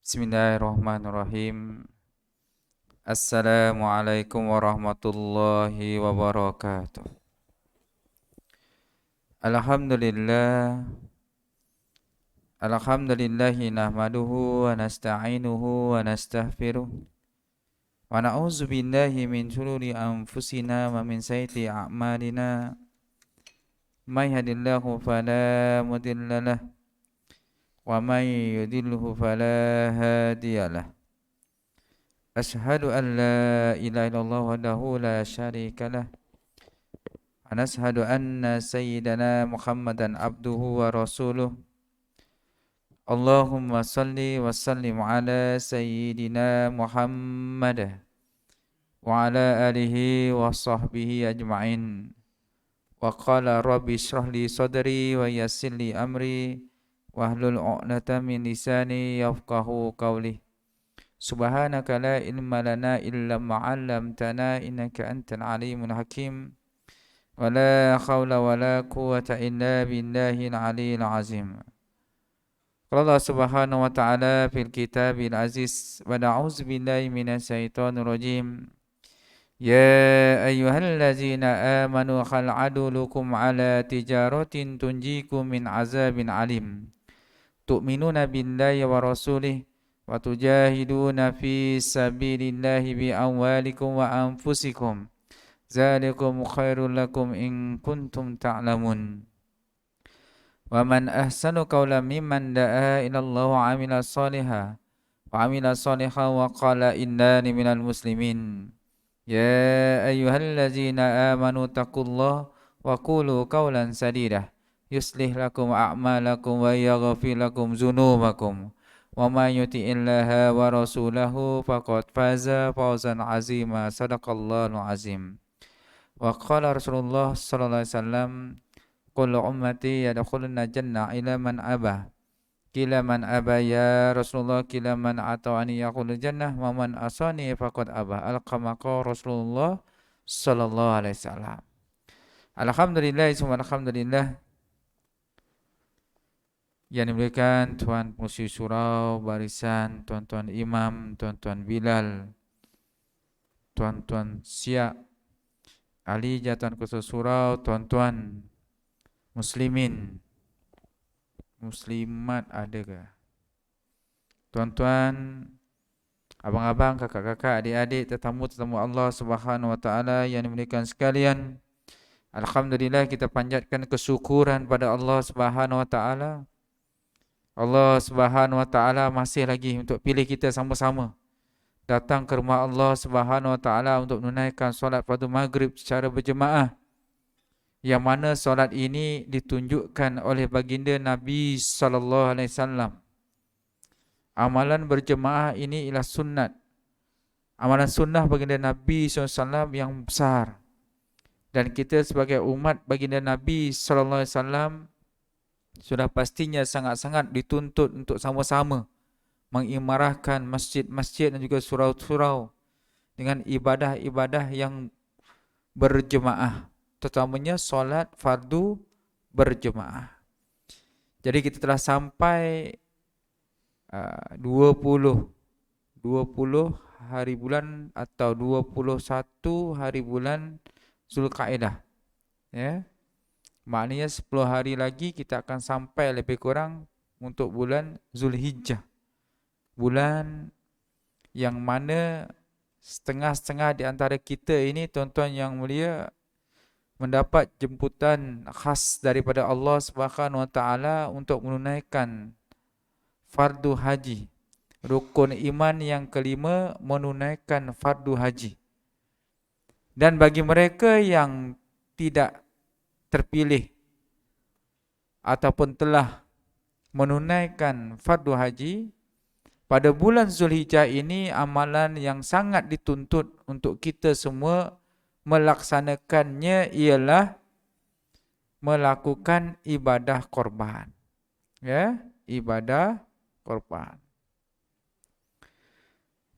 Bismillahirrahmanirrahim. Assalamualaikum warahmatullahi wabarakatuh. Alhamdulillah. Alhamdulillahi nahmaduhu wa nasta'inuhu wa nastaghfiruh. Wa na'udzu billahi min shururi anfusina wa min sayyiati a'malina. May yahdihillahu fala mudilla lahu wa may yudlilhu fala hadiyalah. Ashhadu an la ilaha illallah wahdahu la syarika lah. Wa nashhadu anna sayyidana Muhammadan abduhu wa rasuluh. Allahumma salli wa sallim ala sayyidina Muhammad wa ala alihi wa sahbihi ajma'in. Wa qala rabbi shrah li sadri wa yassir li amri wahlul 'uqdatam min lisani yafqahu qawli. Subhanaka la ilma lana illa ma 'allamtana innaka antal alimul hakim. Wa la haula wa la quwwata illa billahil aliyyil azim. Qala Allah Subhanahu wa ta'ala fil kitabil aziz wa na'udzu billahi minasy syaithanir rajim. Ya ayyuhallazina amanu hal adulukum ala tijaratin tunjikum min azabin alim. Tu'minuna billahi wa rasulih wa tujahiduna fi sabilillahi bi amwalikum wa anfusikum. Dzalikum khairul lakum in kuntum ta'lamun. Wa man ahsanu qawlan mimman da'a ila Allah wa 'amila shalihan wa qala innani minal muslimin. Ya ayyuhallazina amanu taqullaha wa qulu qawlan sadida yuslih lakum a'malakum wa yaghfir lakum dzunubakum. Wa may yuti'illaha wa rasulahu faqad faza fawzan 'azima. Shadaqallahul 'azim. Wa qala Rasulullah sallallahu alaihi wasallam, kullu ummati yadkhuluna jannah ila man aba. Qila man aba ya Rasulullah, qila man ata'ani yaqulu jannah wa man asani faqad aba. Al-qamaqa Rasulullah sallallahu alaihi wasallam. Alhamdulillah, summa alhamdulillah. Yang dimuliakan Tuan Pengurusi Surau, barisan, tuan-tuan imam, tuan-tuan Bilal, tuan-tuan Siak, ahli jatuan khusus surau, tuan-tuan muslimin, muslimat ada ke? Tuan-tuan, abang-abang, kakak-kakak, adik-adik, tetamu-tetamu Allah Subhanahu wa taala yang dimuliakan sekalian. Alhamdulillah, kita panjatkan kesyukuran pada Allah Subhanahu wa taala. Allah Subhanahu wa taala masih lagi untuk pilih kita sama-sama datang ke rumah Allah Subhanahu wa taala untuk menunaikan solat fardu maghrib secara berjemaah. Yang mana solat ini ditunjukkan oleh baginda Nabi sallallahu alaihi wasallam. Amalan berjemaah ini ialah sunat. Amalan sunnah baginda Nabi sallallahu alaihi wasallam yang besar. Dan kita sebagai umat baginda Nabi sallallahu alaihi wasallam sudah pastinya sangat-sangat dituntut untuk sama-sama mengimarahkan masjid-masjid dan juga surau-surau dengan ibadah-ibadah yang berjemaah, terutamanya solat fardu berjemaah. Jadi kita telah sampai 20 hari bulan atau 21 hari bulan Zulkaidah. Ya. Maknanya 10 hari lagi kita akan sampai lebih kurang untuk bulan Zulhijjah. Bulan yang mana setengah-setengah di antara kita ini, tuan-tuan yang mulia, mendapat jemputan khas daripada Allah Subhanahu wa taala untuk menunaikan fardu haji. Rukun iman yang kelima, menunaikan fardu haji. Dan bagi mereka yang tidak terpilih ataupun telah menunaikan fardu haji pada bulan Zulhijjah ini, amalan yang sangat dituntut untuk kita semua melaksanakannya ialah melakukan ibadah korban. Ya, ibadah korban.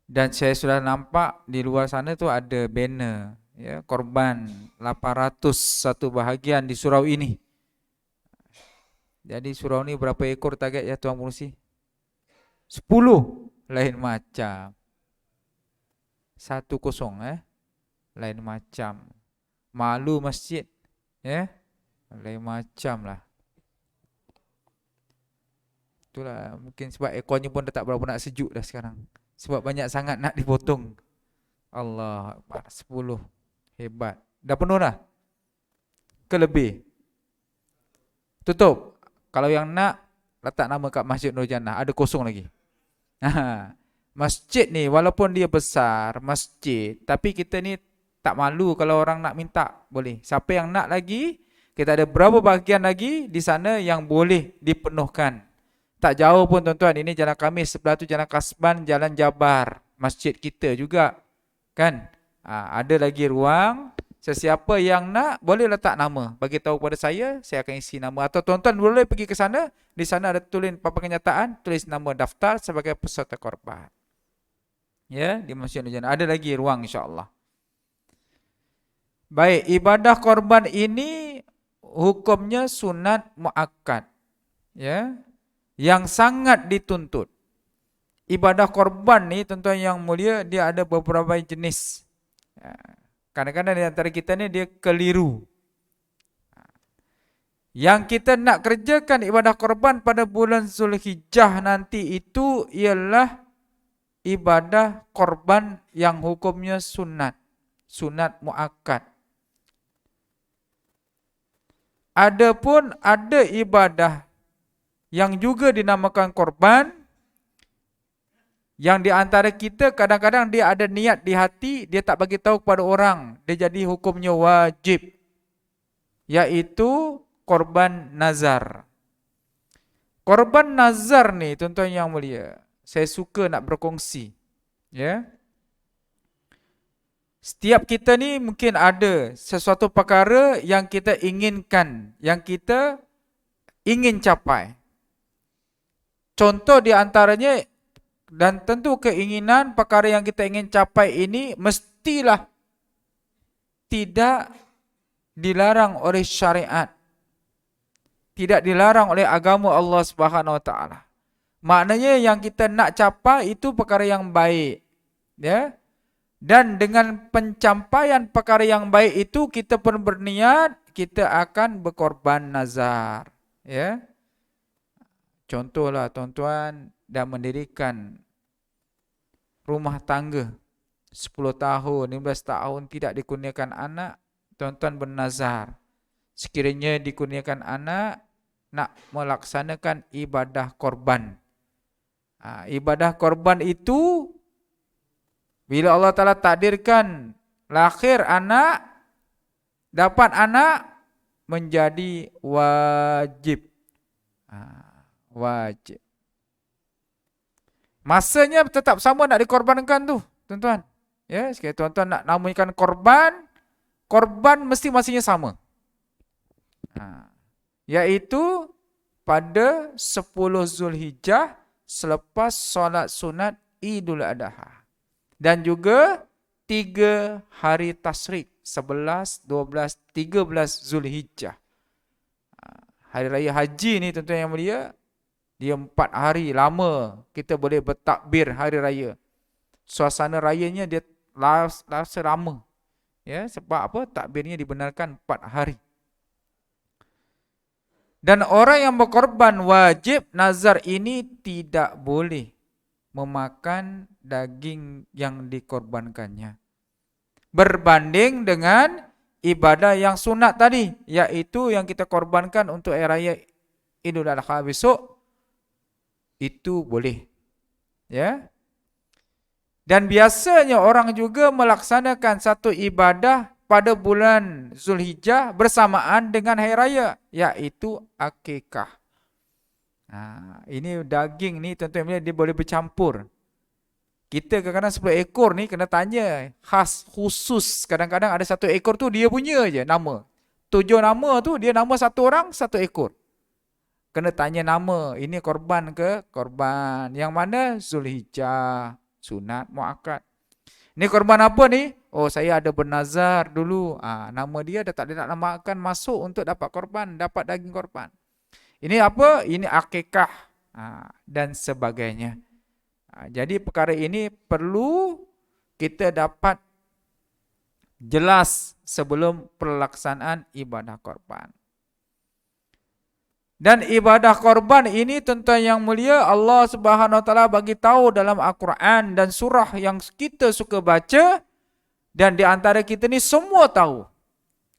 Dan saya sudah nampak di luar sana tu ada banner, ya, korban 800 satu bahagian di surau ini. Jadi surau ini berapa ekor target ya Tuan Pengurusi? 10. Lain macam. 1-0 lain macam. Malu masjid, ya. Lain macam lah. Itulah mungkin sebab airconnya pun dah tak berapa nak sejuk dah sekarang. Sebab banyak sangat nak dipotong. Allah Akbar, 10. Hebat. Dah penuh dah? Ke lebih? Tutup. Kalau yang nak, letak nama kat Masjid Nur Jannah. Ada kosong lagi. Masjid ni walaupun dia besar, masjid, tapi kita ni tak malu kalau orang nak minta, boleh. Siapa yang nak lagi, kita ada berapa bahagian lagi di sana yang boleh dipenuhkan. Tak jauh pun tuan-tuan, ini Jalan Khamis, sebelah tu Jalan Kasban, Jalan Jabar, masjid kita juga. Kan? Ada lagi ruang. Sesiapa yang nak boleh letak nama, bagi tahu kepada saya akan isi nama. Atau tuan-tuan boleh pergi ke sana, di sana ada tulis papan kenyataan, tulis nama daftar sebagai peserta korban. Ya, di Masjid Nur Jannah ada lagi ruang insya-Allah. Baik, ibadah korban ini hukumnya sunat muakkad. Ya. Yang sangat dituntut. Ibadah korban ni tuan-tuan yang mulia, dia ada beberapa jenis. Kadang-kadang di antara kita ni dia keliru. Yang kita nak kerjakan ibadah korban pada bulan Zulhijjah nanti itu ialah ibadah korban yang hukumnya sunat. Sunat muakkad. Adapun ada ibadah yang juga dinamakan korban, yang di antara kita kadang-kadang dia ada niat di hati, dia tak bagi tahu kepada orang, dia jadi hukumnya wajib, yaitu korban nazar. Korban nazar ni tuan-tuan yang mulia, saya suka nak berkongsi. Ya. Setiap kita ni mungkin ada sesuatu perkara yang kita inginkan, yang kita ingin capai. Contoh di antaranya, dan tentu keinginan perkara yang kita ingin capai ini mestilah tidak dilarang oleh syariat. Tidak dilarang oleh agama Allah Subhanahu Wa Taala. Maknanya yang kita nak capai itu perkara yang baik. Ya. Dan dengan pencapaian perkara yang baik itu kita pun berniat kita akan berkorban nazar. Ya. Contohlah tuan-tuan dah mendirikan rumah tangga 10 tahun, 15 tahun tidak dikurniakan anak, tuan-tuan bernazar. Sekiranya dikurniakan anak, nak melaksanakan ibadah korban. Ibadah korban itu, bila Allah Ta'ala takdirkan lahir anak, dapat anak, menjadi wajib. Wajib. Masanya tetap sama nak dikorbankan tu, tuan-tuan. Ya, sekali tuan-tuan nak namakan korban, korban mesti masanya sama. Yaitu pada 10 Zulhijjah selepas solat sunat Idul Adha. Dan juga 3 hari tasyrik, 11, 12, 13 Zulhijjah. Hari Raya Haji ni tuan-tuan yang mulia, dia 4 hari lama kita boleh bertakbir hari raya. Suasana rayanya dia rasa lama. Ya, sebab apa? Takbirnya dibenarkan 4 hari. Dan orang yang berkorban wajib nazar ini tidak boleh memakan daging yang dikorbankannya. Berbanding dengan ibadah yang sunat tadi, yaitu yang kita korbankan untuk hari raya Idul Adha besok, itu boleh. Ya. Dan biasanya orang juga melaksanakan satu ibadah pada bulan Zulhijjah bersamaan dengan hari raya, yaitu akikah. Ini daging ni tuan-tuan dia boleh bercampur. Kita kadang-kadang 10 ekor ni kena tanya khas khusus. Kadang-kadang ada 1 ekor tu dia punya je nama. 7 nama tu dia nama 1 orang 1 ekor. Kena tanya nama, ini korban ke? Korban. Yang mana? Zulhijjah. Sunat muakkad. Ini korban apa ni? Oh, saya ada bernazar dulu. Nama dia dah tak ada nak namakan masuk untuk dapat korban, dapat daging korban. Ini apa? Ini akikah. Dan sebagainya. Jadi perkara ini perlu kita dapat jelas sebelum pelaksanaan ibadah korban. Dan ibadah korban ini tuan-tuan yang mulia, Allah Subhanahu Wa Taala bagi tahu dalam Al-Quran dan surah yang kita suka baca, dan di antara kita ni semua tahu.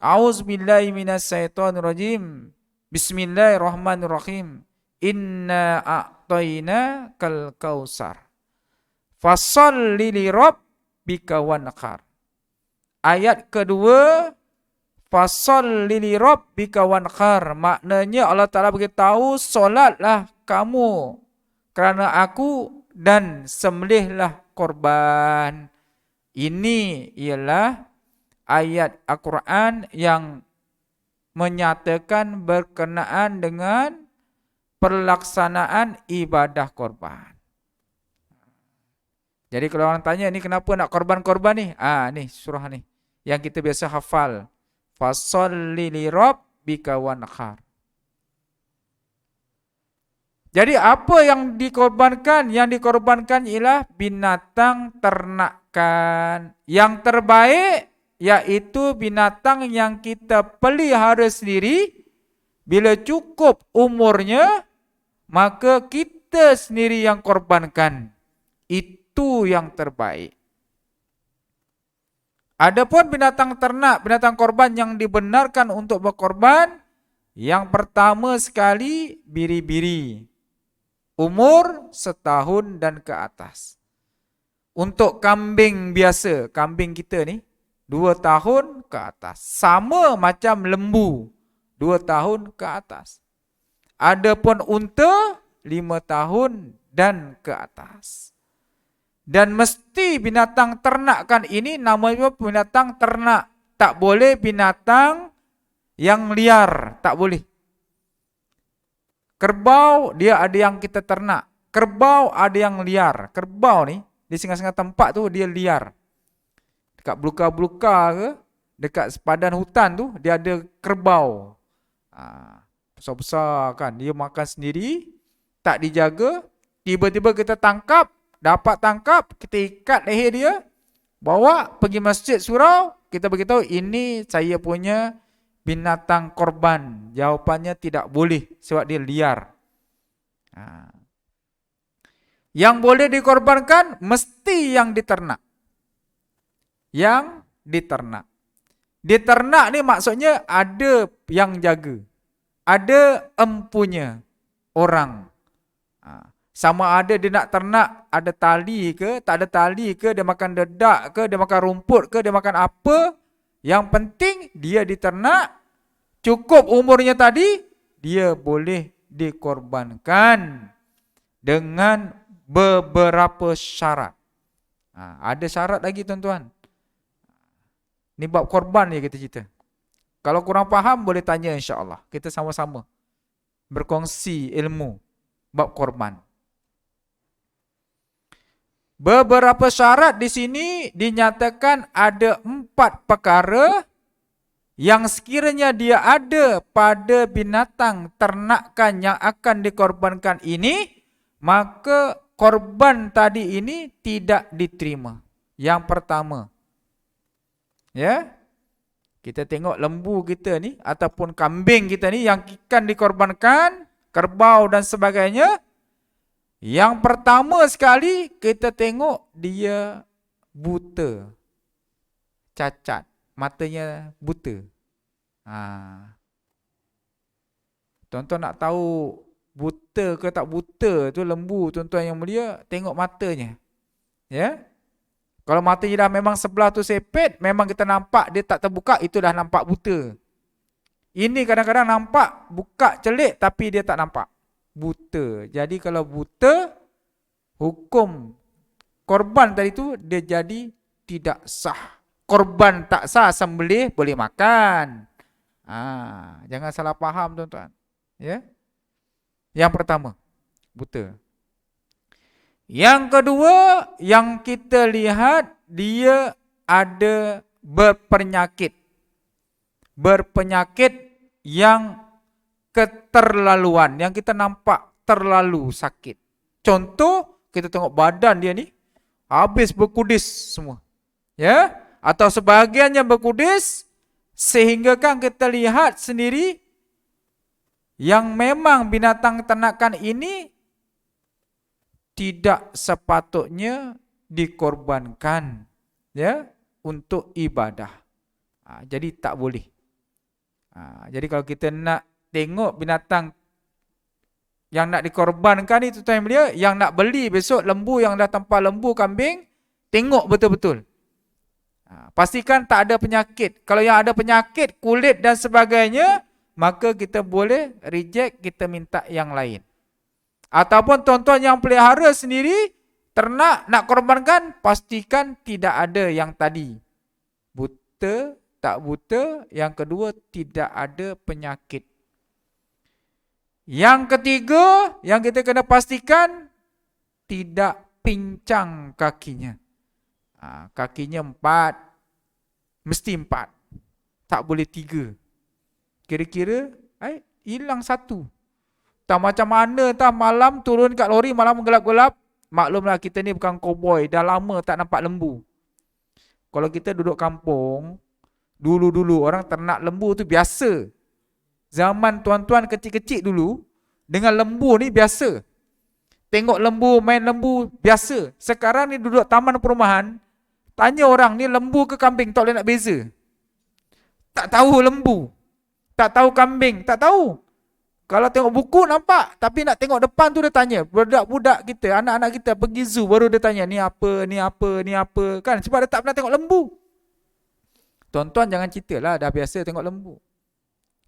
A'udzubillahi minasyaitonirrajim. Bismillahirrahmanirrahim. Inna a'tayna kal kausar. Fasholli li rabbika wanhar. Ayat kedua, fasholli li rabbika wanhar. Maknanya Allah Ta'ala beritahu, solatlah kamu kerana aku dan sembelihlah korban. Ini ialah ayat Al-Quran yang menyatakan berkenaan dengan pelaksanaan ibadah korban. Jadi kalau orang tanya, ni kenapa nak korban-korban ni? Ni surah ni yang kita biasa hafal. Fasholli li rabbika wanhar. Jadi apa yang dikorbankan? Yang dikorbankan ialah binatang ternakan. Yang terbaik iaitu binatang yang kita pelihara sendiri. Bila cukup umurnya, maka kita sendiri yang korbankan. Itu yang terbaik. Adapun binatang ternak, binatang korban yang dibenarkan untuk berkorban, yang pertama sekali biri-biri. Umur 1 tahun dan ke atas. Untuk kambing biasa, kambing kita ni 2 tahun ke atas. Sama macam lembu, 2 tahun ke atas. Adapun unta 5 tahun dan ke atas. Dan mesti binatang ternakan ini namanya binatang ternak. Tak boleh binatang yang liar, tak boleh. Kerbau dia ada yang kita ternak. Kerbau ada yang liar. Kerbau ni di setengah-setengah tempat tu dia liar. Dekat belukar-belukar ke, dekat sepadan hutan tu dia ada kerbau. Besar-besar kan, dia makan sendiri, tak dijaga, tiba-tiba kita tangkap. Dapat tangkap, kita ikat leher dia, bawa pergi masjid surau, kita beritahu ini saya punya binatang korban. Jawapannya tidak boleh sebab dia liar. Yang boleh dikorbankan mesti yang diternak. Yang diternak. Diternak ni maksudnya ada yang jaga. Ada empunya orang. Sama ada dia nak ternak, ada tali ke, tak ada tali ke, dia makan dedak ke, dia makan rumput ke, dia makan apa. Yang penting dia diternak, cukup umurnya tadi, dia boleh dikorbankan dengan beberapa syarat. Ada syarat lagi tuan-tuan. Ni bab korban ni kita cerita. Kalau kurang faham boleh tanya insya-Allah. Kita sama-sama berkongsi ilmu bab korban. Beberapa syarat di sini dinyatakan ada 4 perkara yang sekiranya dia ada pada binatang ternakan yang akan dikorbankan ini, maka korban tadi ini tidak diterima. Yang pertama, ya, kita tengok lembu kita ni ataupun kambing kita ni yang akan dikorbankan, kerbau dan sebagainya. Yang pertama sekali kita tengok dia buta, cacat, matanya buta. Tuan-tuan nak tahu buta ke tak buta tu lembu, tuan-tuan yang mulia, tengok matanya. Ya. Kalau matanya dah memang sebelah tu sepet, memang kita nampak dia tak terbuka, itu dah nampak buta. Ini kadang-kadang nampak buka celik tapi dia tak nampak. Buta. Jadi kalau buta, hukum korban tadi tu dia jadi tidak sah. Korban tak sah, sembelih boleh makan. Jangan salah faham tuan-tuan. Ya. Yang pertama, buta. Yang kedua, yang kita lihat dia ada berpenyakit. Berpenyakit yang keterlaluan, yang kita nampak terlalu sakit. Contoh, kita tengok badan dia ni habis berkudis semua. Ya, atau sebahagiannya berkudis sehingga kan kita lihat sendiri yang memang binatang ternakan ini tidak sepatutnya dikorbankan ya untuk ibadah. Jadi tak boleh. Jadi kalau kita nak tengok binatang yang nak dikorbankan itu time dia, yang nak beli besok lembu yang dah tanpa lembu, kambing, tengok betul-betul. Pastikan tak ada penyakit. Kalau yang ada penyakit, kulit dan sebagainya, maka kita boleh reject, kita minta yang lain. Ataupun tuan-tuan yang pelihara sendiri, ternak nak korbankan, pastikan tidak ada yang tadi. Buta, tak buta. Yang kedua, tidak ada penyakit. Yang ketiga, yang kita kena pastikan, tidak pincang kakinya. Kakinya 4, mesti 4. Tak boleh 3. Kira-kira hilang 1. Tak macam mana tak malam turun kat lori, malam gelap-gelap. Maklumlah kita ni bukan cowboy, dah lama tak nampak lembu. Kalau kita duduk kampung, dulu-dulu orang ternak lembu tu biasa. Zaman tuan-tuan kecil-kecil dulu, dengan lembu ni biasa. Tengok lembu, main lembu, biasa. Sekarang ni duduk taman perumahan, tanya orang ni lembu ke kambing, tak boleh nak beza. Tak tahu lembu, tak tahu kambing, tak tahu. Kalau tengok buku nampak, tapi nak tengok depan tu dia tanya. Budak-budak kita, anak-anak kita pergi zoo, baru dia tanya, ni apa, ni apa, ni apa. Kan, sebab dia tak pernah tengok lembu. Tuan-tuan jangan ceritalah, dah biasa tengok lembu,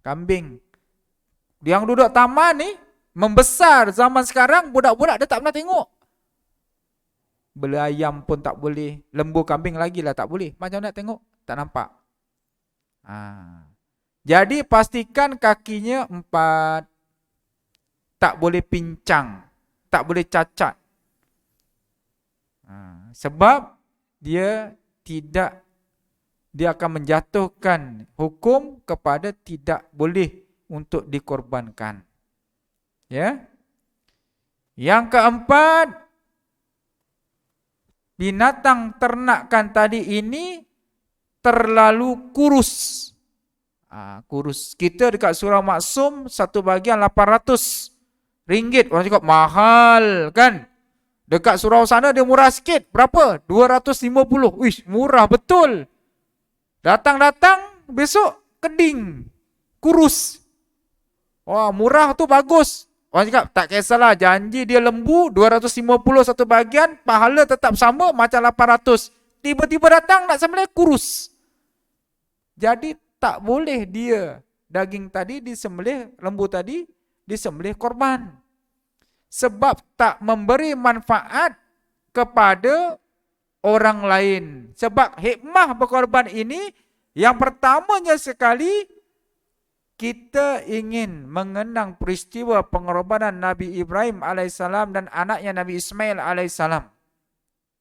kambing. Yang duduk taman ni, membesar zaman sekarang, budak-budak dia tak pernah tengok. Bela ayam pun tak boleh, lembu kambing lagi lah tak boleh. Macam nak tengok, tak nampak. Jadi pastikan kakinya 4, tak boleh pincang, tak boleh cacat. Sebab dia akan menjatuhkan hukum kepada tidak boleh untuk dikorbankan. Ya. Yang keempat, binatang ternakan tadi ini terlalu kurus. Kurus. Kita dekat surah Maksum, satu bahagian 800 ringgit. Orang cakap mahal kan. Dekat surau sana dia murah sikit. Berapa? 250. Wish, murah betul. Datang-datang besok keding, kurus. Wah, murah tu bagus. Orang cakap tak kisahlah, janji dia lembu 250 satu bahagian, pahala tetap sama macam 800. Tiba-tiba datang nak sembelih kurus. Jadi tak boleh dia daging tadi disembelih, lembu tadi disembelih korban. Sebab tak memberi manfaat kepada orang lain. Sebab hikmah berkorban ini, yang pertamanya sekali, kita ingin mengenang peristiwa pengorbanan Nabi Ibrahim AS dan anaknya Nabi Ismail AS.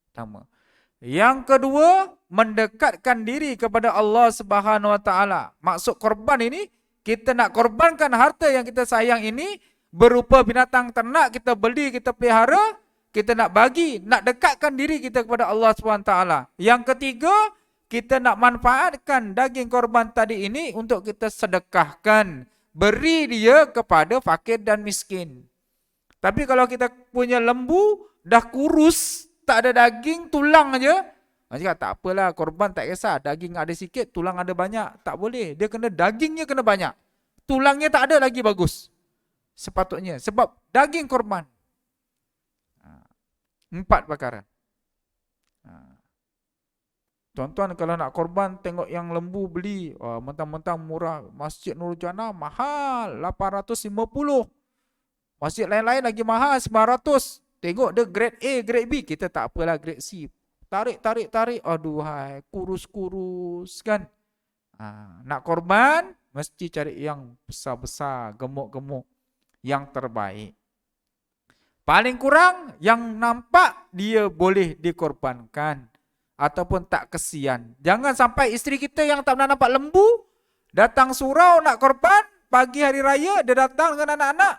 Pertama. Yang kedua, mendekatkan diri kepada Allah Subhanahu Wa Taala. Maksud korban ini, kita nak korbankan harta yang kita sayang ini berupa binatang ternak, kita beli, kita pelihara, kita nak bagi, nak dekatkan diri kita kepada Allah Subhanahu Wa Taala. Yang ketiga, kita nak manfaatkan daging korban tadi ini untuk kita sedekahkan, beri dia kepada fakir dan miskin. Tapi kalau kita punya lembu dah kurus, tak ada daging, tulang aja, cakap tak apalah, korban tak kisah, daging ada sikit, tulang ada banyak, tak boleh. Dia kena dagingnya kena banyak, tulangnya tak ada lagi bagus. Sepatutnya, sebab daging korban. 4 perkara. Tuan-tuan kalau nak korban, tengok yang lembu beli, mentang-mentang murah. Masjid Nurul Jannah mahal, 850. Masjid lain-lain lagi mahal, 900. Tengok dia grade A, grade B. Kita tak apalah, grade C. Tarik. Aduhai, kurus-kurus kan. Nak korban, mesti cari yang besar-besar, gemuk-gemuk. Yang terbaik. Paling kurang, yang nampak dia boleh dikorbankan. Ataupun tak kesian. Jangan sampai isteri kita yang tak pernah nampak lembu, datang surau nak korban, pagi hari raya dia datang dengan anak-anak.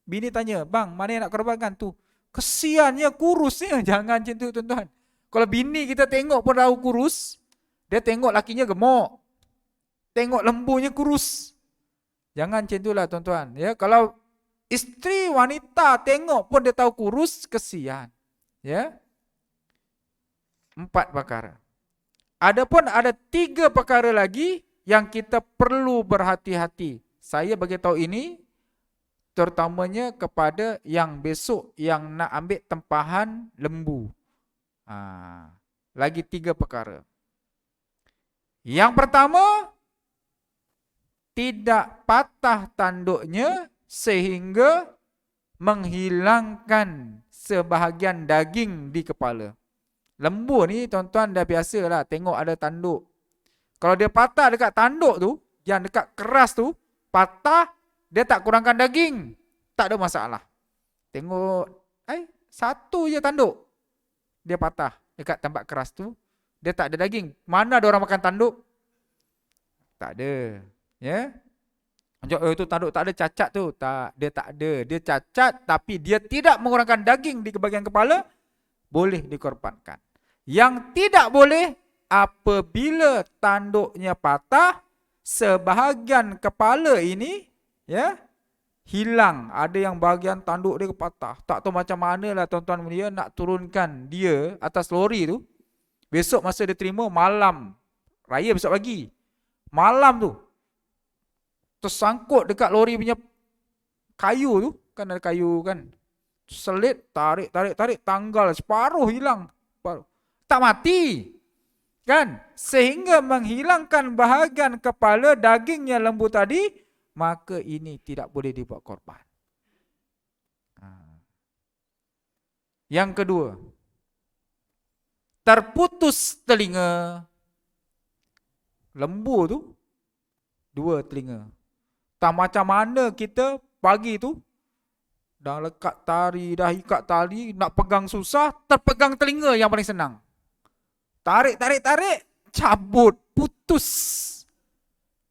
Bini tanya, bang, mana yang nak korbankan tu? Kesiannya kurusnya. Jangan macam tu tuan-tuan. Kalau bini kita tengok pun tahu kurus, dia tengok lakinya gemuk. Tengok lembunya kurus. Jangan macam itulah tuan-tuan. Ya, kalau isteri wanita tengok pun dia tahu kurus, kesian. Ya. 4 perkara. Adapun ada 3 perkara lagi yang kita perlu berhati-hati. Saya bagi tahu ini terutamanya kepada yang besok yang nak ambil tempahan lembu. Lagi 3 perkara. Yang pertama, tidak patah tanduknya sehingga menghilangkan sebahagian daging di kepala. Lembu ni tuan-tuan dah biasalah tengok ada tanduk. Kalau dia patah dekat tanduk tu, yang dekat keras tu, patah, dia tak kurangkan daging, tak ada masalah. Tengok, satu je tanduk, dia patah dekat tempat keras tu, dia tak ada daging. Mana ada orang makan tanduk? Tak ada. Ya. Itu tanduk tak ada, cacat tu. Dia tak ada. Dia cacat tapi dia tidak mengurangkan daging di bahagian kepala, boleh dikorbankan. Yang tidak boleh, apabila tanduknya patah, sebahagian kepala ini ya hilang. Ada yang bahagian tanduk dia patah. Tak tahu macam mana lah tuan-tuan dia nak turunkan dia atas lori tu. Besok masa dia terima malam, raya besok pagi, malam tu tersangkut dekat lori punya kayu tu. Kan ada kayu kan, selit, tarik, tanggal separuh hilang. Tak mati kan, sehingga menghilangkan bahagian kepala dagingnya lembu tadi, maka ini tidak boleh dibuat korban. Yang kedua, terputus telinga. Lembu tu 2 telinga. Tak macam mana kita pagi tu dah lekat tari, dah ikat tali, nak pegang susah, terpegang telinga yang paling senang. Tarik, cabut, putus.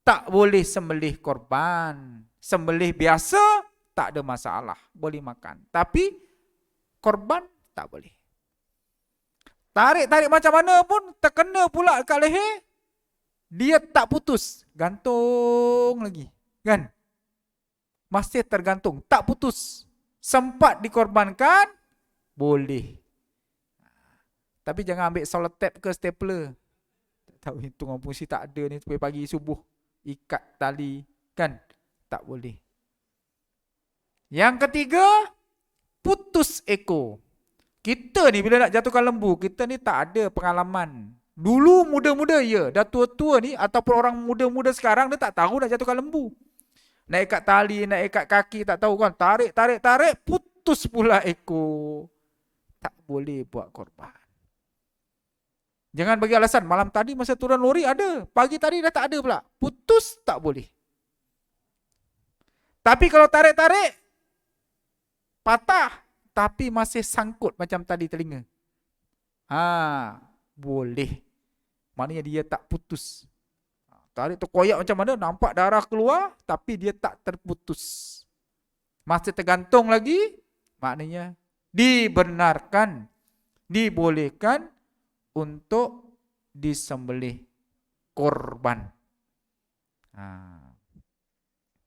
Tak boleh sembelih korban. Sembelih biasa, tak ada masalah, boleh makan. Tapi korban, tak boleh. Tarik macam mana pun, terkena pula dekat leher, dia tak putus, gantung lagi. Kan? Masih tergantung, tak putus. Sempat dikorbankan, boleh. Tapi jangan ambil selotip ke stapler. Tak tahu hitung orang fungsi tak ada ni sampai pagi subuh. Ikat tali. Kan? Tak boleh. Yang ketiga, putus ekor. Kita ni bila nak jatuhkan lembu, kita ni tak ada pengalaman. Dulu muda-muda ya. Dah tua-tua ni ataupun orang muda-muda sekarang, dia tak tahu nak jatuhkan lembu. Nak ikat tali, nak ikat kaki, tak tahu kan. Tarik, putus pula ekor. Tak boleh buat korban. Jangan bagi alasan, malam tadi masa turun lori ada, pagi tadi dah tak ada pula. Putus, tak boleh. Tapi kalau tarik, patah, tapi masih sangkut macam tadi telinga. Boleh. Maknanya dia tak putus. Tarik terkoyak macam mana, nampak darah keluar, tapi dia tak terputus. Masih tergantung lagi, maknanya dibenarkan, dibolehkan untuk disembelih korban.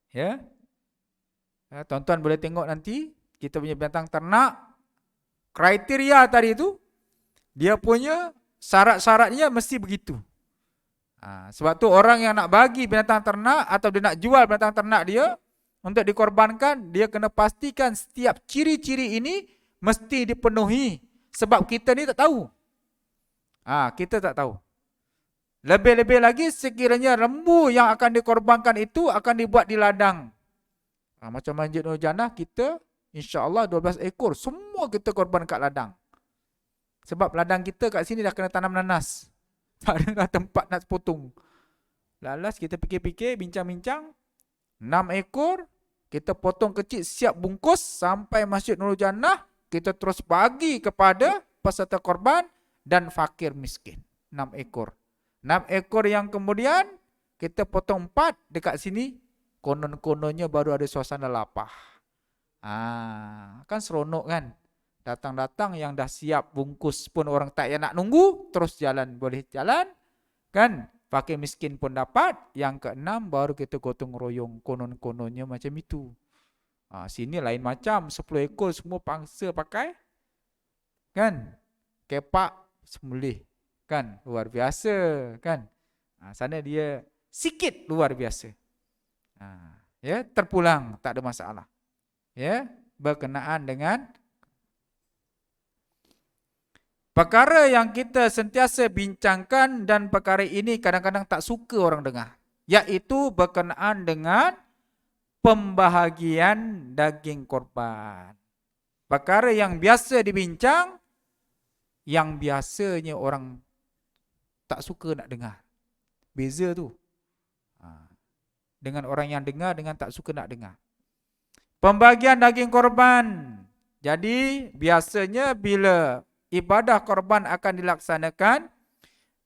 Ya. Tuan-tuan boleh tengok nanti kita punya binatang ternak, kriteria tadi itu, dia punya syarat-syaratnya mesti begitu. Sebab tu orang yang nak bagi binatang ternak atau dia nak jual binatang ternak dia untuk dikorbankan, dia kena pastikan setiap ciri-ciri ini mesti dipenuhi. Sebab kita ni tak tahu. Kita tak tahu. Lebih-lebih lagi sekiranya lembu yang akan dikorbankan itu akan dibuat di ladang. Macam Masjid Nur Jannah, kita insya-Allah 12 ekor semua kita korban kat ladang. Sebab ladang kita kat sini dah kena tanam nanas. Tak ada dah tempat nak potong. Lalas kita fikir-fikir, bincang-bincang, 6 ekor kita potong kecil, siap bungkus sampai Masjid Nur Jannah, kita terus bagi kepada peserta korban dan fakir miskin. 6 ekor. 6 ekor yang kemudian kita potong 4 dekat sini, konon-kononnya baru ada suasana lapah. Kan seronok kan? Datang-datang yang dah siap bungkus pun orang tak payah nak nunggu, terus jalan, boleh jalan. Kan? Fakir miskin pun dapat. Yang keenam baru kita gotong royong, konon-kononnya macam itu. Sini lain macam, 10 ekor semua pangsa pakai. Kan? Kepak sembelih. Kan? Luar biasa. Kan? Sana dia sikit luar biasa. Ya, terpulang, tak ada masalah. Ya, berkenaan dengan perkara yang kita sentiasa bincangkan dan perkara ini kadang-kadang tak suka orang dengar, iaitu berkenaan dengan pembahagian daging korban. Perkara yang biasa dibincang, yang biasanya orang tak suka nak dengar. Beza tu. Dengan orang yang dengar dengan tak suka nak dengar. Pembagian daging korban. Jadi biasanya bila ibadah korban akan dilaksanakan,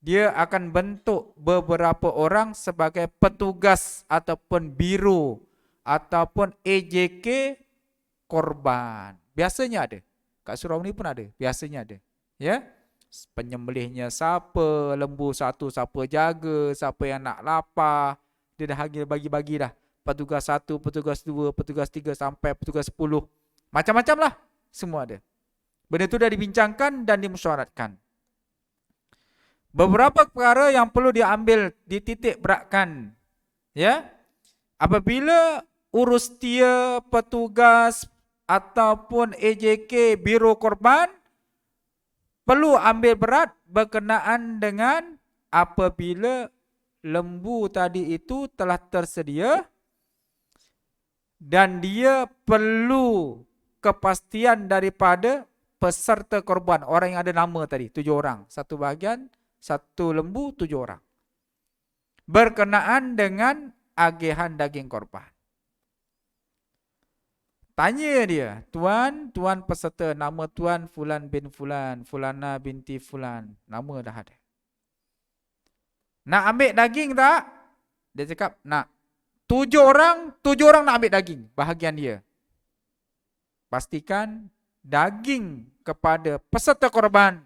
dia akan bentuk beberapa orang sebagai petugas ataupun biro ataupun AJK korban. Biasanya ada. Kat surau ni pun ada. Biasanya ada. Ya. Penyembelihnya siapa, lembu satu siapa jaga, siapa yang nak lapar, dia dah bagi-bagi dah. Petugas 1, petugas 2, petugas 3 sampai petugas 10. Macam-macam lah. Semua ada. Benda itu dah dibincangkan dan dimesyuaratkan. Beberapa perkara yang perlu diambil, dititik beratkan. Ya. Apabila urustia, petugas ataupun AJK biro korban, perlu ambil berat berkenaan dengan apabila lembu tadi itu telah tersedia dan dia perlu kepastian daripada peserta korban, orang yang ada nama tadi, 7 orang. Satu bahagian, satu lembu, 7 orang. Berkenaan dengan agihan daging korban. Tanya dia, tuan peserta, nama tuan Fulan bin Fulan, Fulana binti Fulan, nama dah ada. Nak ambil daging tak? Dia cakap, nak. 7 orang nak ambil daging, bahagian dia. Pastikan daging kepada peserta korban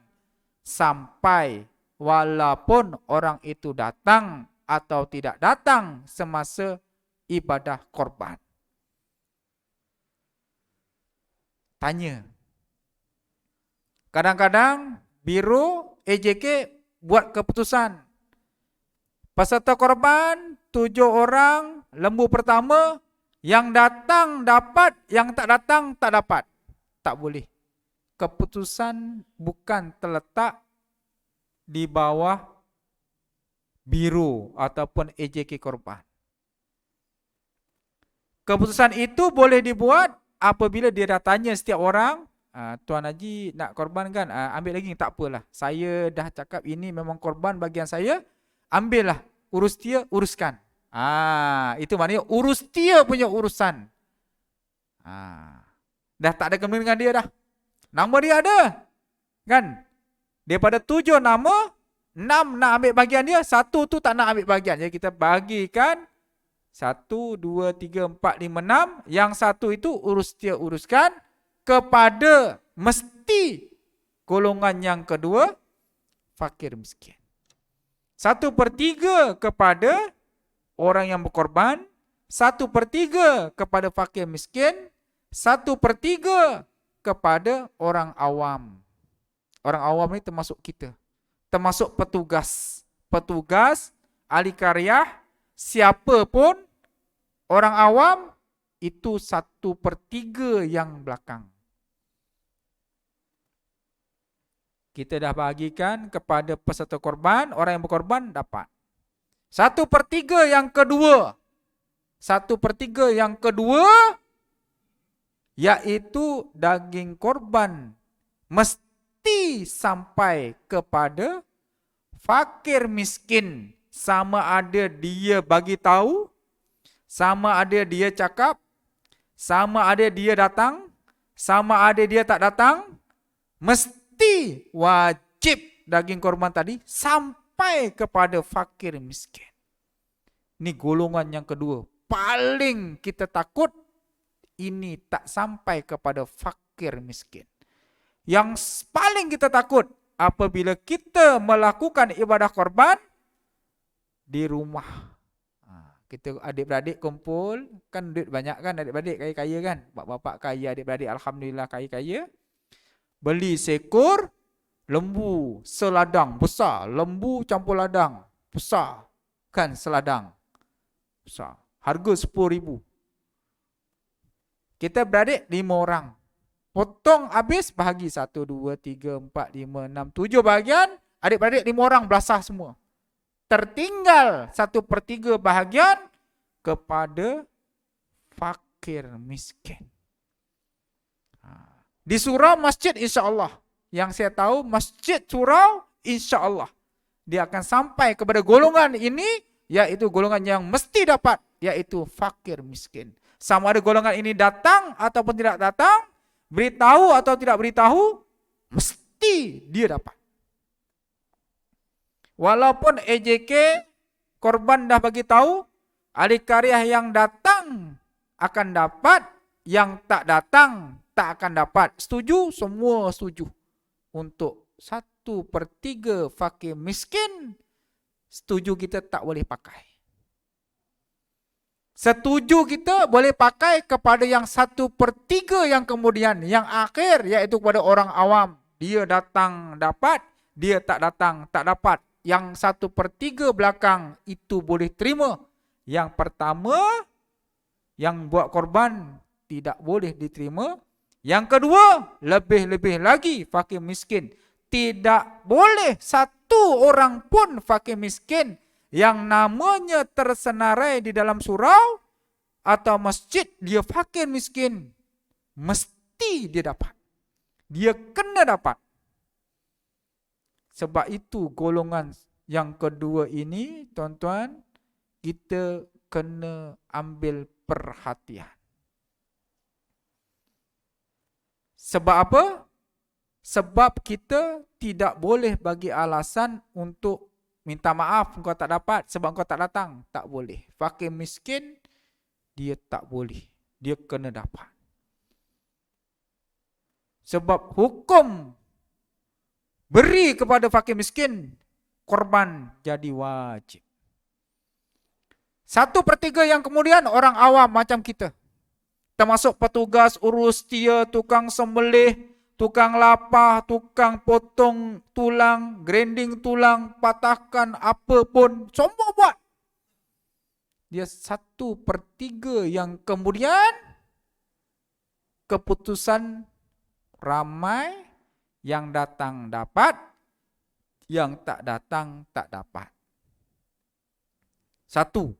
sampai walaupun orang itu datang atau tidak datang semasa ibadah korban. Tanya. Kadang-kadang biro AJK buat keputusan. Peserta korban 7 orang, lembu pertama, yang datang dapat, yang tak datang tak dapat. Tak boleh. Keputusan bukan terletak di bawah biro ataupun AJK korban. Keputusan itu boleh dibuat apabila dia dah tanya setiap orang, Tuan Haji nak korban kan, ambil daging, tak apalah. Saya dah cakap ini memang korban bagian saya, ambillah, urus dia, uruskan. Itu maknanya urus dia punya urusan. Dah tak ada kena dengan dia dah. Nama dia ada. Kan? Daripada 7 nama, 6 nak ambil bagian dia, 1 tu tak nak ambil bagian. Jadi kita bagikan 1, 2, 3, 4, 5, 6. Yang 1 itu uruskan kepada mesti golongan yang kedua, fakir miskin. 1/3 kepada orang yang berkorban, 1/3 kepada fakir miskin, 1/3 kepada orang awam. Orang awam ni termasuk kita. Termasuk petugas. Petugas, ahli karyah, siapa pun, orang awam, itu 1/3 yang belakang. Kita dah bahagikan kepada peserta korban, orang yang berkorban dapat. 1/3 yang kedua. 1/3 yang kedua, iaitu daging korban mesti sampai kepada fakir miskin. Sama ada dia bagi tahu, sama ada dia cakap, sama ada dia datang, sama ada dia tak datang, mesti wajib daging korban tadi sampai kepada fakir miskin. Ini golongan yang kedua. Paling kita takut ini tak sampai kepada fakir miskin. Yang paling kita takut apabila kita melakukan ibadah korban di rumah. Kita adik-beradik kumpul, kan duit banyak kan, adik-beradik kaya-kaya kan, bapak-bapak kaya, adik-beradik alhamdulillah kaya-kaya. Beli seekor lembu seladang besar, lembu campur ladang besar, kan seladang besar. Harga 10,000. Kita beradik 5 orang. Potong habis bahagi 1, 2, 3, 4, 5, 6, 7 bahagian. Adik-beradik 5 orang belasah semua. Tertinggal 1/3 bahagian kepada fakir miskin. Di surau masjid insya-Allah. Yang saya tahu masjid surau insya-Allah. Dia akan sampai kepada golongan ini, yaitu golongan yang mesti dapat, yaitu fakir miskin. Sama ada golongan ini datang ataupun tidak datang, beritahu atau tidak beritahu, mesti dia dapat. Walaupun EJK korban dah bagi tahu, ahli karya yang datang akan dapat, yang tak datang tak akan dapat. Setuju? Semua setuju. Untuk 1/3 fakir miskin, setuju kita tak boleh pakai. Setuju kita boleh pakai kepada yang 1/3 yang kemudian, yang akhir, iaitu kepada orang awam. Dia datang dapat, dia tak datang tak dapat. Yang 1/3 belakang itu boleh terima. Yang pertama, yang buat korban tidak boleh diterima. Yang kedua, lebih-lebih lagi fakir miskin. Tidak boleh satu orang pun fakir miskin yang namanya tersenarai di dalam surau atau masjid, dia fakir miskin, mesti dia dapat. Dia kena dapat. Sebab itu golongan yang kedua ini, tuan-tuan, kita kena ambil perhatian. Sebab apa? Sebab kita tidak boleh bagi alasan untuk minta maaf engkau tak dapat sebab engkau tak datang. Tak boleh. Fakir miskin, dia tak boleh. Dia kena dapat. Sebab hukum beri kepada fakir miskin, korban jadi wajib. 1/3 yang kemudian orang awam macam kita. Termasuk petugas urus setia, tukang sembelih, tukang lapah, tukang potong tulang, grinding tulang, patahkan apa pun, semua buat. Dia 1/3 yang kemudian keputusan ramai, yang datang dapat, yang tak datang tak dapat. 1.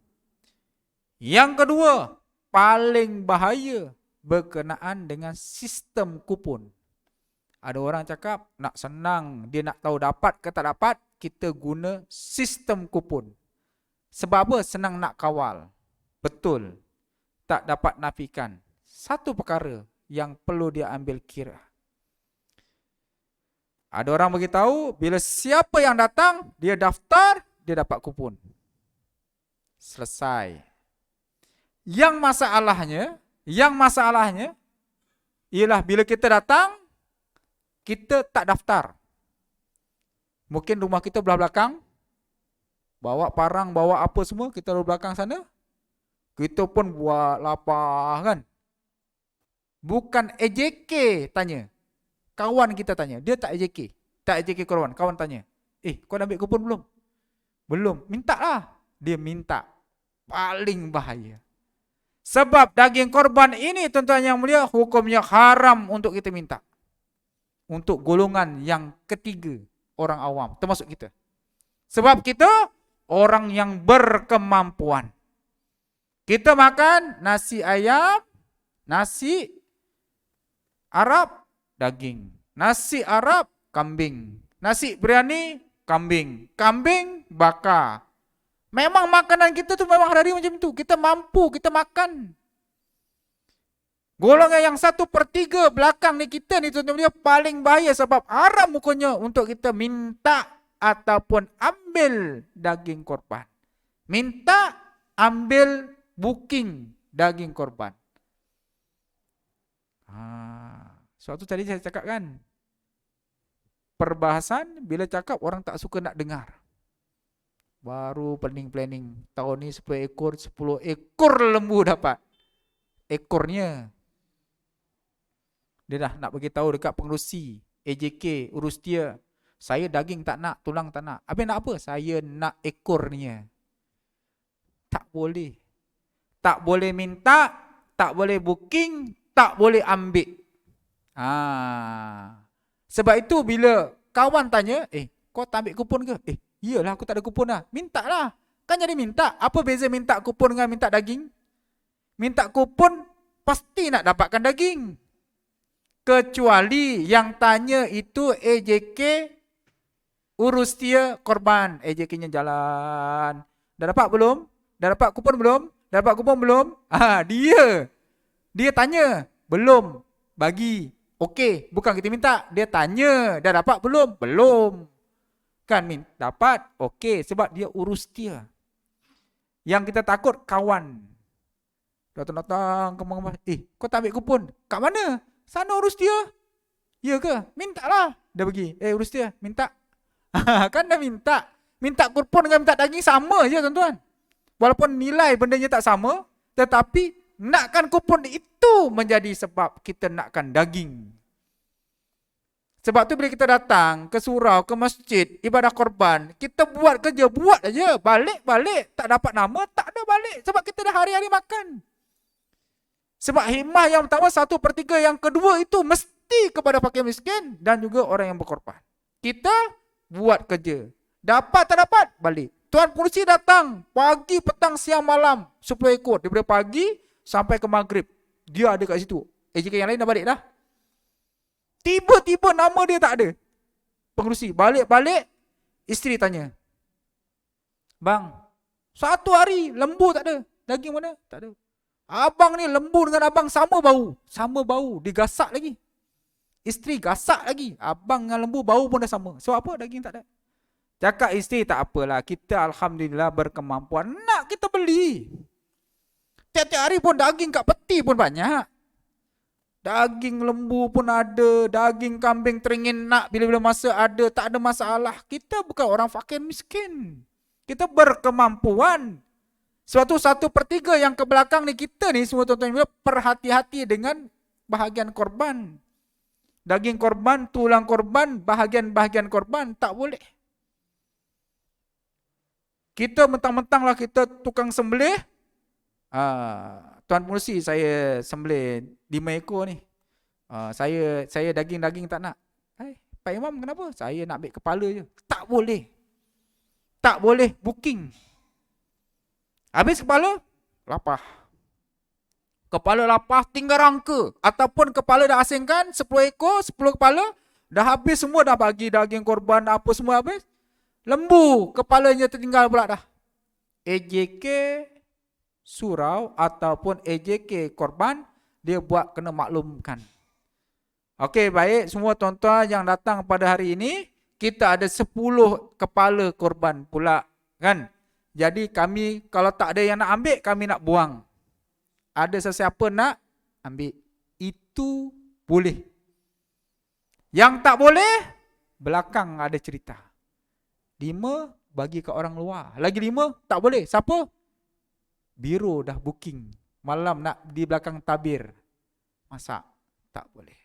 Yang kedua, paling bahaya berkenaan dengan sistem kupon. Ada orang cakap nak senang, dia nak tahu dapat ke tak dapat, kita guna sistem kupon. Sebab apa? Senang nak kawal. Betul. Tak dapat nafikan. Satu perkara yang perlu dia ambil kira. Ada orang beritahu, bila siapa yang datang, dia daftar, dia dapat kupon. Selesai. Yang masalahnya ialah bila kita datang, kita tak daftar. Mungkin rumah kita belah belakang, bawa parang, bawa apa semua, kita belah belakang sana. Kita pun buat lapar kan. Bukan EJK tanya. Kawan kita tanya. Dia tak EJK. Tak EJK kawan tanya. Kau dah ambil kupon belum? Belum. Minta lah. Dia minta. Paling bahaya. Sebab daging korban ini, tuan-tuan yang mulia, hukumnya haram untuk kita minta. Untuk golongan yang ketiga, orang awam, termasuk kita. Sebab kita orang yang berkemampuan. Kita makan nasi ayam, nasi Arab, daging. Nasi Arab, kambing. Nasi biryani, kambing. Kambing, bakar. Memang makanan kita tu memang hari macam tu. Kita mampu, kita makan. Golongan yang 1/3 belakang ni kita ni tuan-tuan dia paling bahaya sebab haram hukumnya untuk kita minta ataupun ambil daging korban. Minta, ambil, booking daging korban. Sebab tu tadi saya cakap kan, perbahasan, bila cakap orang tak suka nak dengar. Baru planning. Tahun ni 10 ekor lembu dapat. Ekornya. Dia dah nak bagi tahu dekat pengerusi AJK, urus dia. Saya daging tak nak, tulang tak nak. Habis nak apa? Saya nak ekornya. Tak boleh. Tak boleh minta, tak boleh booking, tak boleh ambil. Sebab itu bila kawan tanya, kau tak ambil kupon ke? Iyalah aku tak ada kupon lah. Minta lah. Kan jadi minta. Apa beza minta kupon dengan minta daging? Minta kupon pasti nak dapatkan daging. Kecuali yang tanya itu AJK, urus dia korban. AJK-nya jalan. Dah dapat belum? Dah dapat kupon belum? Dah dapat kupon belum? Dia tanya. Belum. Bagi. Okey, bukan kita minta. Dia tanya. Dah dapat belum? Belum. Kan dapat. Okey, sebab dia urus dia. Yang kita takut kawan. Datang-datang kemana-mana. Kau tak ambil kupon? Kat mana? Sana urus dia. Ya ke? Minta lah. Dia pergi. Urus dia. Minta. Kan dah minta. Minta kupon dengan minta daging sama je tuan-tuan. Walaupun nilai bendanya tak sama. Tetapi nakkan kupon itu menjadi sebab kita nakkan daging. Sebab tu bila kita datang ke surau, ke masjid, ibadah korban, kita buat kerja, buat aja. Balik. Tak dapat nama, tak ada balik. Sebab kita dah hari-hari makan. Sebab hikmah yang pertama 1/3, yang kedua itu mesti kepada fakir miskin dan juga orang yang berkorban. Kita buat kerja. Dapat tak dapat, balik. Tuan Polisi datang pagi, petang, siang, malam 10 ekor. Daripada pagi sampai ke maghrib. Dia ada kat situ. AJK yang lain dah balik dah. Tiba-tiba nama dia tak ada. Pengerusi balik-balik, isteri tanya. Bang, 1 hari lembu tak ada. Daging mana? Tak ada. Abang ni lembu dengan abang sama bau, digasak lagi. Isteri gasak lagi. Abang dengan lembu bau pun dah sama. Sebab apa? Daging tak ada. Cakap isteri, tak apalah, kita alhamdulillah berkemampuan. Nak kita beli. Tiap-tiap hari pun daging kat peti pun banyak. Daging lembu pun ada, daging kambing teringin nak bila-bila masa ada, tak ada masalah. Kita bukan orang fakir miskin. Kita berkemampuan. Suatu 1/3 yang ke belakang ni kita ni semua tuan-tuan perhati-hati dengan bahagian korban. Daging korban, tulang korban, bahagian-bahagian korban tak boleh. Kita mentang-mentang lah kita tukang sembelih. Tuan Pengerusi, saya sembelih 5 ekor ni. Saya daging-daging tak nak. Pak Imam kenapa? Saya nak ambil kepala je. Tak boleh. Tak boleh booking. Habis kepala, lapah. Kepala lapah tinggal rangka. Ataupun kepala dah asingkan, 10 ekor, 10 kepala. Dah habis semua, dah bagi daging korban, apa semua habis. Lembu, kepalanya tertinggal pula dah. AJK surau ataupun AJK korban, dia buat kena maklumkan. Okey, baik semua tuan-tuan yang datang pada hari ini, kita ada 10 kepala korban pula, kan? Jadi kami kalau tak ada yang nak ambil, kami nak buang. Ada sesiapa nak ambil, itu boleh. Yang tak boleh, belakang ada cerita. 5 bagi ke orang luar. Lagi 5 tak boleh. Siapa? Biro dah booking. Malam nak di belakang tabir. Masak. Tak boleh.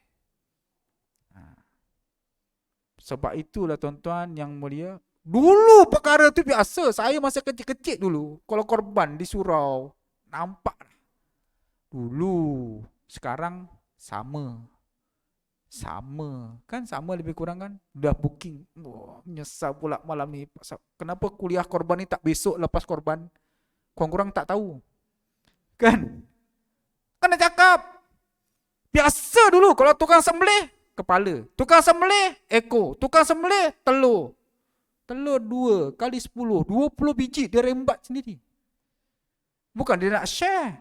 Sebab itulah tuan-tuan yang mulia. Dulu perkara tu biasa. Saya masa kecil-kecil dulu. Kalau korban di surau. Nampak. Dulu. Sekarang sama. Sama. Kan sama lebih kurang kan. Dah booking. Menyesal pula malam ni. Kenapa kuliah korban ni tak besok lepas korban? Kurang-kurang tak tahu. Kan? Kan nak cakap. Biasa dulu kalau tukang sembelih, kepala. Tukang sembelih, ekor. Tukang sembelih, telur. Telur 2 kali 10. 20 biji dia rembat sendiri. Bukan dia nak share.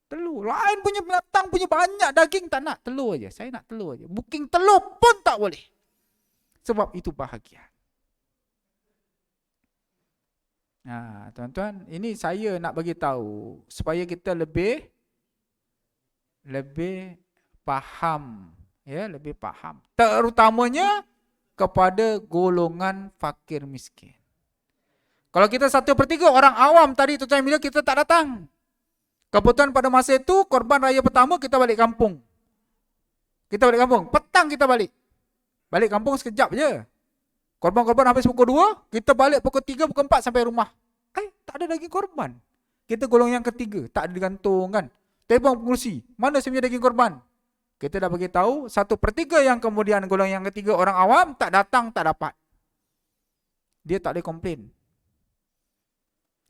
Telur. Lain punya binatang punya banyak daging tak nak. Telur aja. Saya nak telur aja. Booking telur pun tak boleh. Sebab itu bahagia. Tuan-tuan, ini saya nak bagi tahu supaya kita lebih faham, ya, lebih faham. Terutamanya kepada golongan fakir miskin. Kalau kita 1/3 orang awam tadi tuan-tuan media kita tak datang. Kebetulan pada masa itu korban raya pertama kita balik kampung. Kita balik kampung. Petang kita balik. Balik kampung sekejap je. Korban-korban habis pukul 2, kita balik pukul 3, pukul 4 sampai rumah. Tak ada daging korban. Kita golong yang ketiga, tak ada digantung kan. Telefon pengurusi, mana saya punya daging korban? Kita dah bagi tahu 1/3 yang kemudian golong yang ketiga orang awam tak datang, tak dapat. Dia tak boleh komplain.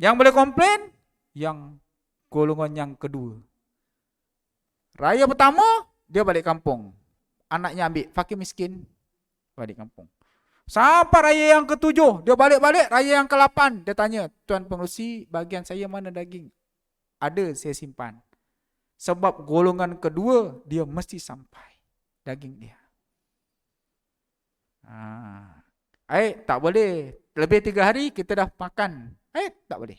Yang boleh komplain yang golongan yang kedua. Raya pertama dia balik kampung. Anaknya ambil fakir miskin balik kampung. Sampai raya yang ke-7 dia balik-balik, raya yang ke-8 dia tanya, tuan pengurusi bahagian saya mana daging? Ada, saya simpan. Sebab golongan kedua dia mesti sampai daging dia. Tak boleh. Lebih 3 hari kita dah makan. Tak boleh.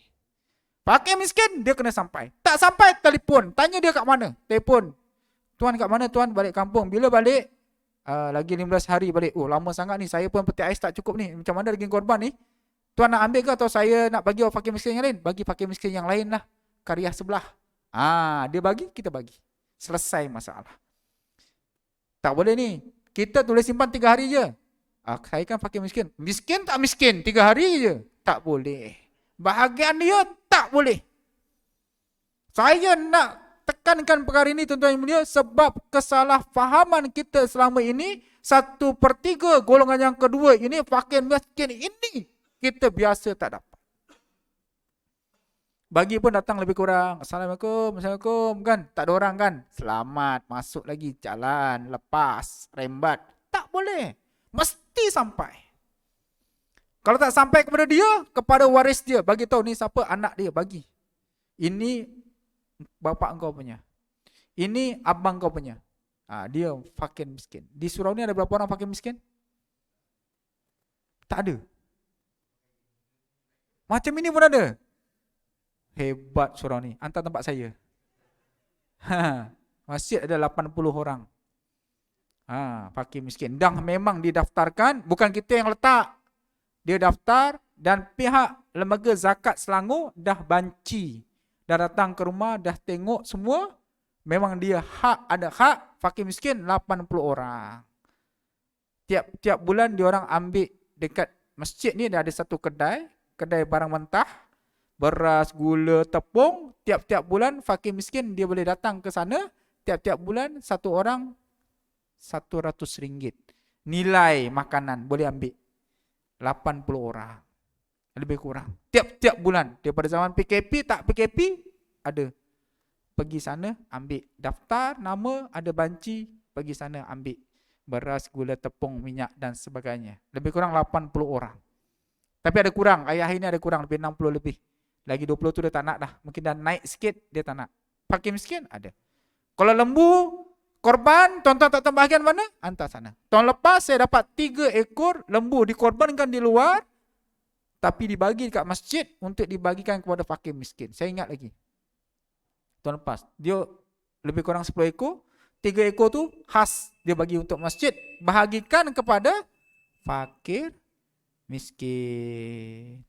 Fakir miskin dia kena sampai. Tak sampai telefon, tanya dia kat mana? Telefon. Tuan kat mana tuan? Balik kampung. Bila balik? Lagi 15 hari balik. Oh lama sangat ni, saya pun peti ais tak cukup ni. Macam mana daging korban ni? Tuan nak ambil ke atau saya nak bagi orang fakir miskin yang lain? Bagi fakir miskin yang lain lah. Karya sebelah. Dia bagi, kita bagi. Selesai masalah. Tak boleh ni. Kita boleh simpan 3 hari je. Saya kan fakir miskin. Miskin tak miskin 3 hari je. Tak boleh. Bahagian dia tak boleh. Saya nak tekankan perkara ini tuan-tuan yang mulia sebab kesalahfahaman kita selama ini 1/3 golongan yang kedua ini fakir miskin ini kita biasa tak dapat. Bagi pun datang lebih kurang. Assalamualaikum, Assalamualaikum kan. Tak ada orang kan. Selamat, masuk lagi jalan, lepas, rembat. Tak boleh. Mesti sampai. Kalau tak sampai kepada dia, kepada waris dia, bagi tahu ni siapa anak dia, bagi. Ini bapa engkau punya. Ini abang kau punya. Dia fakir miskin. Di surau ni ada berapa orang fakir miskin? Tak ada. Macam ini pun ada. Hebat surau ni. Hantar tempat saya. Masjid ada 80 orang. Fakir miskin. Dah memang didaftarkan, bukan kita yang letak. Dia daftar dan pihak lembaga zakat Selangor dah banci. Dah datang ke rumah, dah tengok semua. Memang dia ada hak fakir miskin 80 orang. Tiap bulan dia orang ambil dekat masjid ni dah ada satu kedai barang mentah, beras, gula, tepung. Tiap-tiap bulan fakir miskin dia boleh datang ke sana. Tiap-tiap bulan satu orang RM100. Nilai makanan boleh ambil 80 orang. Lebih kurang. Tiap-tiap bulan. Daripada zaman PKP, tak PKP, ada. Pergi sana, ambil. Daftar, nama, ada banci, pergi sana, ambil. Beras, gula, tepung, minyak dan sebagainya. Lebih kurang 80 orang. Tapi ada kurang. Ayah ini ada kurang. Lebih 60 lebih. Lagi 20 tu dia tak nak dah. Mungkin dah naik sikit, dia tak nak. Fakir miskin, ada. Kalau lembu, korban, tuan-tuan tak tahu bahagian mana? Hantar sana. Tahun lepas saya dapat 3 ekor lembu dikorbankan di luar, tapi dibagi dekat masjid untuk dibagikan kepada fakir miskin. Saya ingat lagi. Tahun lepas. Dia lebih kurang 10 ekor. 3 ekor tu khas dia bagi untuk masjid. Bahagikan kepada fakir miskin.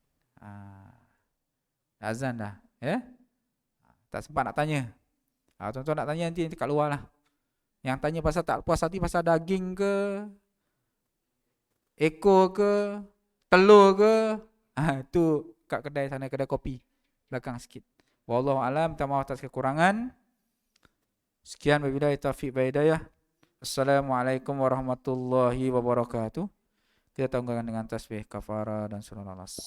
Azan dah. Ya? Tak sempat nak tanya. Tuan-tuan nak tanya nanti kat luar lah. Yang tanya pasal tak puas hati pasal daging ke, ekor ke, telur ke, tu kat kedai sana, kedai kopi belakang sikit. Wallahu alam, minta maaf atas kekurangan. Sekian wabillahi taufiq wal hidayah. Assalamualaikum warahmatullahi wabarakatuh. Kita tanggalkan dengan tasbih kafara dan surah Al-Nas.